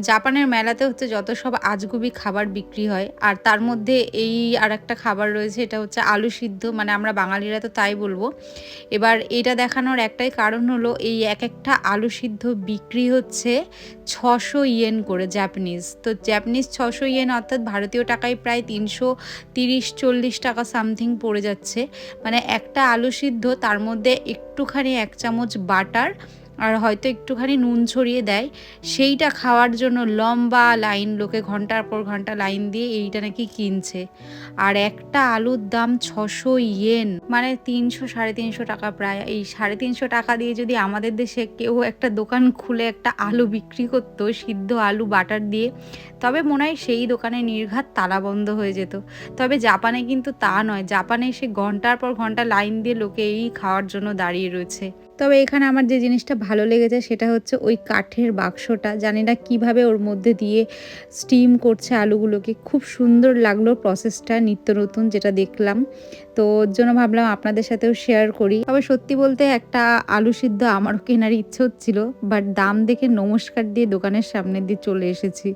জাপানের মেলাতে হচ্ছে যত সব আজগুবি খাবার বিক্রি হয়, আর তার মধ্যে এই আরেকটা খাবার রয়েছে, এটা হচ্ছে আলু সিদ্ধ, মানে আমরা বাঙালিরা তো তাই বলবো। এবার এটা দেখানোর একটাই কারণ হলো এই এক একটা আলু সিদ্ধ বিক্রি হচ্ছে 600 ইয়েন করে, জাপানিজ। তো জাপানিজ 600 ইয়েন অর্থাৎ ভারতীয় টাকায় প্রায় 330-40 টাকা সামথিং পড়ে যাচ্ছে। মানে একটা আলু সিদ্ধ, তার মধ্যে একটুখানি 1 চামচ বাটার আর হয়তো একটুখানি নুন ছড়িয়ে দেয়, সেইটা খাওয়ার জন্য লম্বা লাইন, লোকে ঘন্টার পর ঘন্টা লাইন দিয়ে এইটা নাকি কিনছে। আর একটা আলুর দাম 600 ইয়েন, মানে 300-350 টাকা প্রায়। এই 350 টাকা দিয়ে যদি আমাদের দেশে কেউ একটা দোকান খুলে একটা আলু বিক্রি করতো, সিদ্ধ আলু বাটার দিয়ে, তবে মনে হয় সেই দোকানে নির্ঘাত তালা বন্ধ হয়ে যেত। তবে জাপানে কিন্তু তা নয়, জাপানে সে ঘন্টার পর ঘন্টা লাইন দিয়ে লোকে এই খাওয়ার জন্য দাঁড়িয়ে রয়েছে। তবে এখানে আমার যে জিনিসটা ভালো লেগেছে সেটা হচ্ছে ওই কাঠের বাক্সটা, জানি না কিভাবে ওর মধ্যে দিয়ে স্টিম করছে আলুগুলোকে, খুব সুন্দর লাগলো প্রসেসটা, নিত্য নতুন যেটা দেখলাম। তো ওর জন্য ভাবলাম আপনাদের সাথেও শেয়ার করি। তবে সত্যি বলতে একটা আলু সিদ্ধ আমারও কেনার ইচ্ছে হচ্ছিল, বাট দাম দেখে নমস্কার দিয়ে দোকানের সামনে দিয়ে চলে এসেছি।